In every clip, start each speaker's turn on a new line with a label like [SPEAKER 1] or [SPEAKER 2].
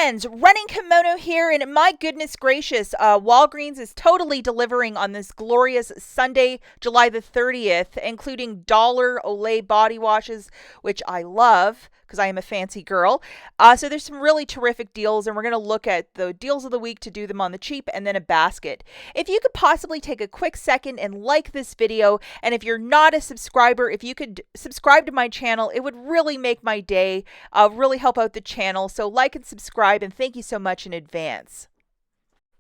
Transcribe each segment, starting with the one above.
[SPEAKER 1] friends, Running Kimono here, and my goodness gracious, Walgreens is totally delivering on this glorious Sunday, July the 30th, including dollar Olay body washes, which I love because I am a fancy girl. So there's some really terrific deals, and we're going to look at the deals of the week to do them on the cheap, and then a basket. If you could possibly take a quick second and like this video, and if you're not a subscriber, if you could subscribe to my channel, it would really make my day, really help out the channel. So like and subscribe, and thank you so much in advance.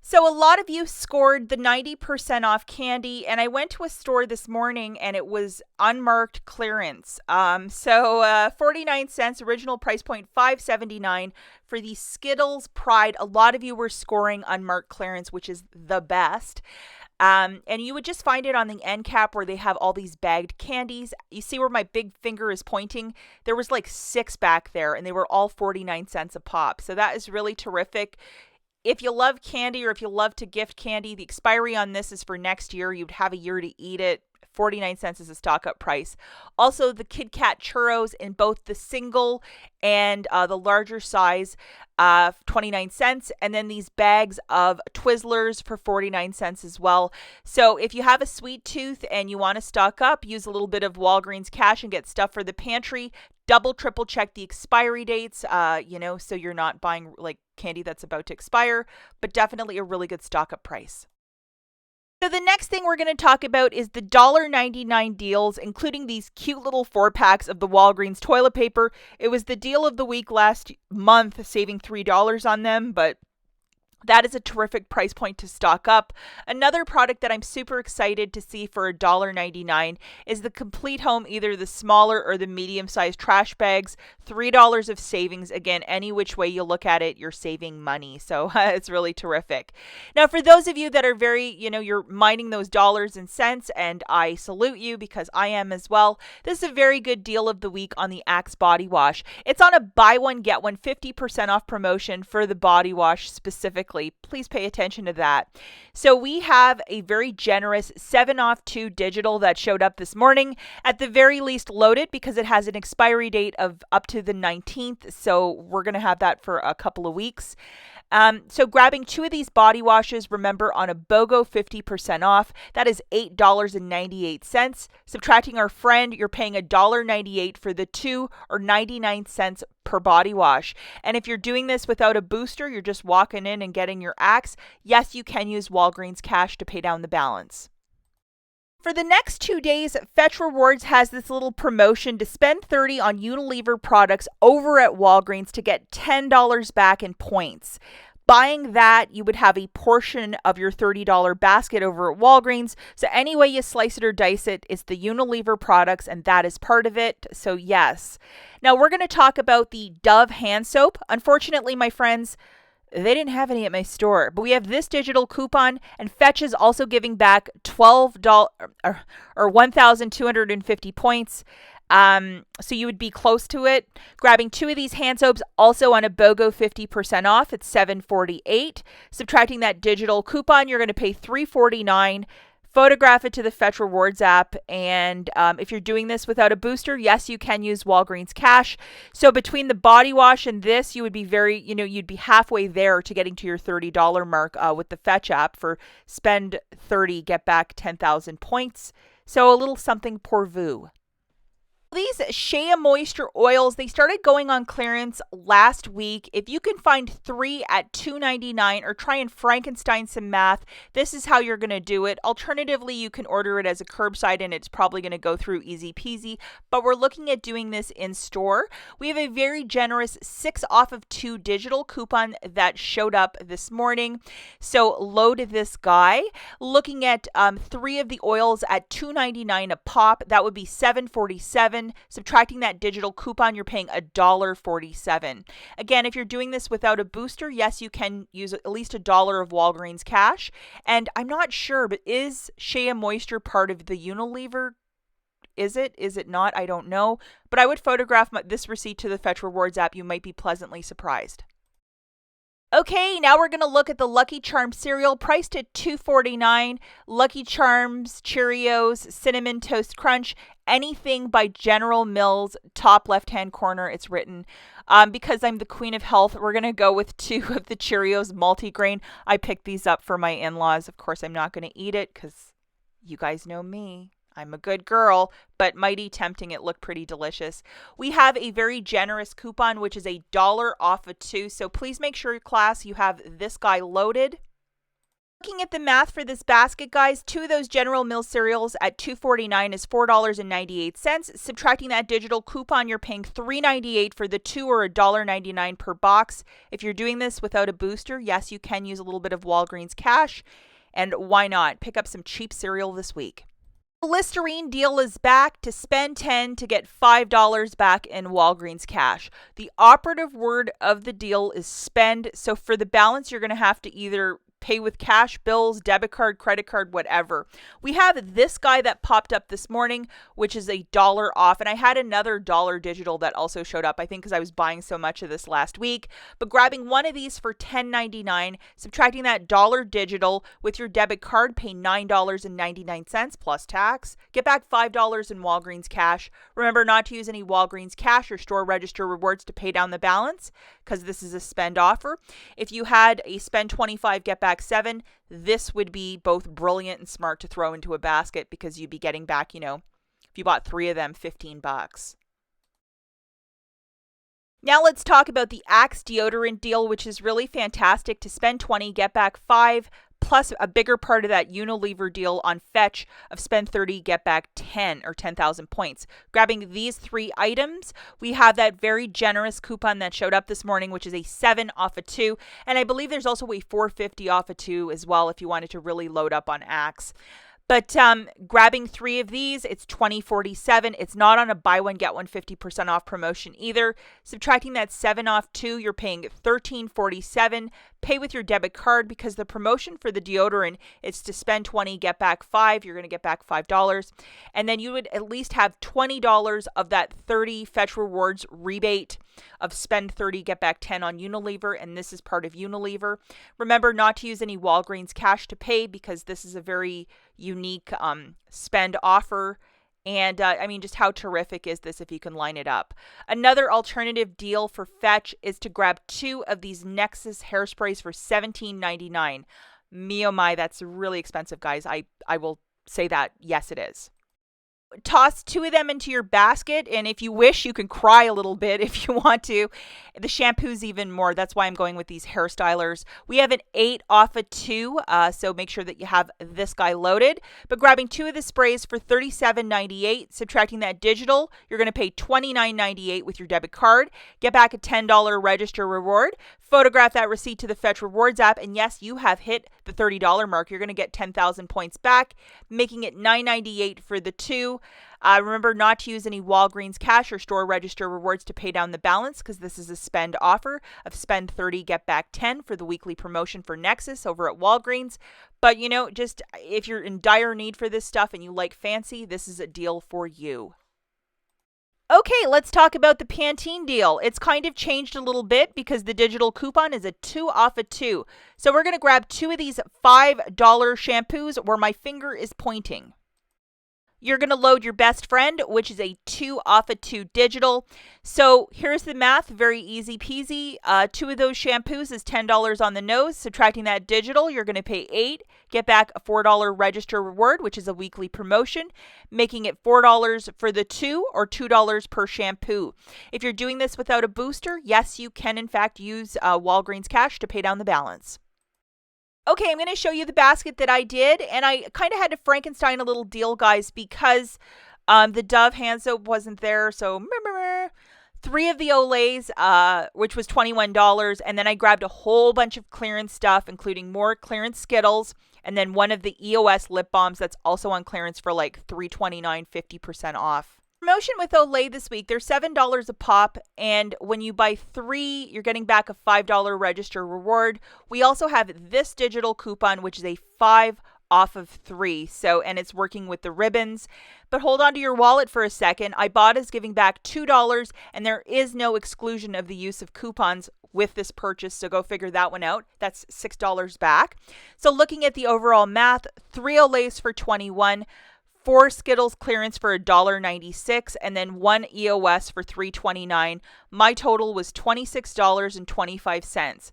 [SPEAKER 1] So a lot of you scored the 90% off candy, and I went to a store this morning and it was unmarked clearance. 49 cents, original price point $5.79 for the Skittles Pride. A lot of you were scoring unmarked clearance, which is the best. And you would just find it on the end cap where they have all these bagged candies. You see where my big finger is pointing? There was like 6 back there, and they were all 49 cents a pop. So that is really terrific. If you love candy, or if you love to gift candy, the expiry on this is for next year. You'd have a year to eat it. 49 cents is a stock up price. Also, the Kit Kat churros in both the single and the larger size, 29 cents. And then these bags of Twizzlers for 49 cents as well. So if you have a sweet tooth and you want to stock up, use a little bit of Walgreens cash and get stuff for the pantry. Double, triple check the expiry dates, so you're not buying like candy that's about to expire, but definitely a really good stock up price. So the next thing we're going to talk about is the $1.99 deals, including these cute little 4-packs of the Walgreens toilet paper. It was the deal of the week last month, saving $3 on them, but that is a terrific price point to stock up. Another product that I'm super excited to see for $1.99 is the Complete Home, either the smaller or the medium-sized trash bags. $3 of savings. Again, any which way you look at it, you're saving money. So it's really terrific. Now, for those of you that are very, you're minding those dollars and cents, and I salute you because I am as well. This is a very good deal of the week on the Axe body wash. It's on a buy one, get one 50% off promotion for the body wash specifically. Please pay attention to that. So we have a very generous 7 off 2 digital that showed up this morning. At the very least loaded because it has an expiry date of up to the 19th. So we're going to have that for a couple of weeks. So grabbing 2 of these body washes, remember on a BOGO 50% off, that is $8.98. Subtracting our friend, you're paying $1.98 for the 2, or 99 cents per body wash. And if you're doing this without a booster, you're just walking in and getting your Axe, yes, you can use Walgreens cash to pay down the balance. For the next 2 days, Fetch Rewards has this little promotion to spend $30 on Unilever products over at Walgreens to get $10 back in points. Buying that, you would have a portion of your $30 basket over at Walgreens. So any way you slice it or dice it, it's the Unilever products, and that is part of it. So yes. Now we're going to talk about the Dove hand soap. Unfortunately, my friends, they didn't have any at my store, but we have this digital coupon, and Fetch is also giving back $12 or 1,250 points. So you would be close to it. Grabbing 2 of these hand soaps, also on a BOGO 50% off, it's $7.48. Subtracting that digital coupon, you're going to pay $3.49. Photograph it to the Fetch Rewards app, and if you're doing this without a booster, yes, you can use Walgreens cash. So between the body wash and this, you would be you'd be halfway there to getting to your $30 mark with the Fetch app for spend 30, get back 10,000 points. So a little something pour vous. These Shea Moisture oils, they started going on clearance last week. If you can find 3 at $2.99 or try and Frankenstein some math, this is how you're going to do it. Alternatively, you can order it as a curbside and it's probably going to go through easy peasy, but we're looking at doing this in store. We have a very generous 6 off of 2 digital coupon that showed up this morning. So load this guy. Looking at 3 of the oils at $2.99 a pop, that would be $7.47. Subtracting that digital coupon, you're paying $1.47. Again, if you're doing this without a booster, yes, you can use at least $1 of Walgreens cash. And I'm not sure, but is Shea Moisture part of the Unilever? Is it? Is it not? I don't know. But I would photograph this receipt to the Fetch Rewards app. You might be pleasantly surprised. Okay, now we're going to look at the Lucky Charms cereal priced at $2.49. Lucky Charms, Cheerios, Cinnamon Toast Crunch, anything by General Mills, top left-hand corner, it's written. Because I'm the queen of health, we're going to go with 2 of the Cheerios multigrain. I picked these up for my in-laws. Of course, I'm not going to eat it because you guys know me. I'm a good girl, but mighty tempting. It looked pretty delicious. We have a very generous coupon, which is $1 off of 2. So please make sure, class, you have this guy loaded. Looking at the math for this basket, guys, 2 of those General Mills cereals at $2.49 is $4.98. Subtracting that digital coupon, you're paying $3.98 for the 2 or $1.99 per box. If you're doing this without a booster, yes, you can use a little bit of Walgreens cash. And why not? Pick up some cheap cereal this week. The Listerine deal is back. To spend $10 to get $5 back in Walgreens cash. The operative word of the deal is spend. So for the balance, you're going to have to either pay with cash, bills, debit card, credit card, whatever. We have this guy that popped up this morning, which is $1 off. And I had another dollar digital that also showed up, I think because I was buying so much of this last week. But grabbing one of these for $10.99, subtracting that dollar digital with your debit card, pay $9.99 plus tax. Get back $5 in Walgreens cash. Remember not to use any Walgreens cash or store register rewards to pay down the balance because this is a spend offer. If you had a spend 25, get back 7, this would be both brilliant and smart to throw into a basket because you'd be getting back, if you bought 3 of them, $15. Now let's talk about the Axe deodorant deal, which is really fantastic. To spend 20, get back 5, plus a bigger part of that Unilever deal on Fetch of spend 30, get back 10 or 10,000 points. Grabbing these 3 items, we have that very generous coupon that showed up this morning, which is a 7 off of 2. And I believe there's also a $4.50 off of 2 as well if you wanted to really load up on Axe. But grabbing 3 of these, it's $20.47. It's not on a buy one, get one 50% off promotion either. Subtracting that 7 off 2, you're paying $13.47. Pay with your debit card because the promotion for the deodorant is to spend 20, get back 5. You're going to get back $5. And then you would at least have $20 of that 30 Fetch Rewards rebate of spend 30, get back 10 on Unilever. And this is part of Unilever. Remember not to use any Walgreens cash to pay because this is a very unique spend offer. And just how terrific is this if you can line it up? Another alternative deal for Fetch is to grab 2 of these Nexus hairsprays for $17.99. Me oh my, that's really expensive, guys. I will say that. Yes, it is. Toss 2 of them into your basket, and if you wish, you can cry a little bit if you want to. The shampoo's even more. That's why I'm going with these hairstylers. We have an 8 off of 2, so make sure that you have this guy loaded. But grabbing 2 of the sprays for $37.98, subtracting that digital, you're going to pay $29.98 with your debit card. Get back a $10 register reward. Photograph that receipt to the Fetch Rewards app, and yes, you have hit the $30 mark. You're going to get 10,000 points back, making it $9.98 for the 2. Remember not to use any Walgreens cash or store register rewards to pay down the balance because this is a spend offer of spend 30, get back 10 for the weekly promotion for Nexus over at Walgreens. But, just if you're in dire need for this stuff and you like fancy, this is a deal for you. Okay, let's talk about the Pantene deal. It's kind of changed a little bit because the digital coupon is a 2 off of 2. So we're going to grab 2 of these $5 shampoos where my finger is pointing. You're going to load your best friend, which is a 2 off of 2 digital. So here's the math, very easy peasy. 2 of those shampoos is $10 on the nose. Subtracting that digital, you're going to pay $8. Get back a $4 register reward, which is a weekly promotion, making it $4 for the 2 or $2 per shampoo. If you're doing this without a booster, yes, you can in fact use Walgreens cash to pay down the balance. Okay, I'm going to show you the basket that I did, and I kind of had to Frankenstein a little deal, guys, because the Dove hand soap wasn't there. So 3 of the Olays, which was $21, and then I grabbed a whole bunch of clearance stuff, including more clearance Skittles, and then one of the EOS lip balms that's also on clearance for like $3.29, 50% off. Promotion with Olay this week, they're $7 a pop, and when you buy 3, you're getting back a $5 register reward. We also have this digital coupon, which is a 5 off of 3. So, and it's working with the ribbons. But hold on to your wallet for a second. IBOTTA is giving back $2, and there is no exclusion of the use of coupons with this purchase, so go figure that one out. That's $6 back. So looking at the overall math, 3 Olays for $21, 4 Skittles clearance for $1.96, and then 1 EOS for $3.29. My total was $26.25.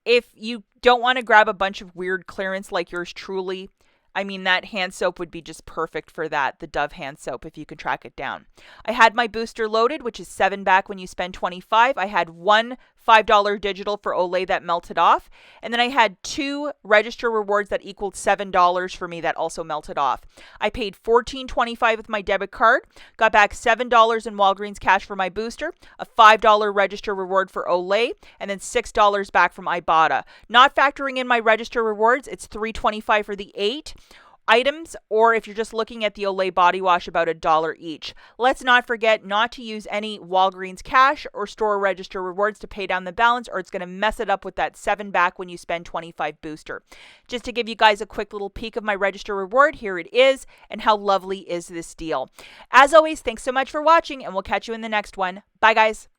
[SPEAKER 1] If you don't want to grab a bunch of weird clearance like yours truly, I mean, that hand soap would be just perfect for that, the Dove hand soap, if you can track it down. I had my booster loaded, which is 7 back when you spend 25. I had 1 $5 digital for Olay that melted off. And then I had 2 register rewards that equaled $7 for me that also melted off. I paid $14.25 with my debit card, got back $7 in Walgreens cash for my booster, a $5 register reward for Olay, and then $6 back from IBOTTA. Not factoring in my register rewards, it's $3.25 for the 8 items, or if you're just looking at the Olay body wash, about $1 each. Let's not forget not to use any Walgreens cash or store register rewards to pay down the balance, or it's going to mess it up with that 7 back when you spend 25 booster. Just to give you guys a quick little peek of my register reward, here it is, and how lovely is this deal. As always, thanks so much for watching, and we'll catch you in the next one. Bye, guys.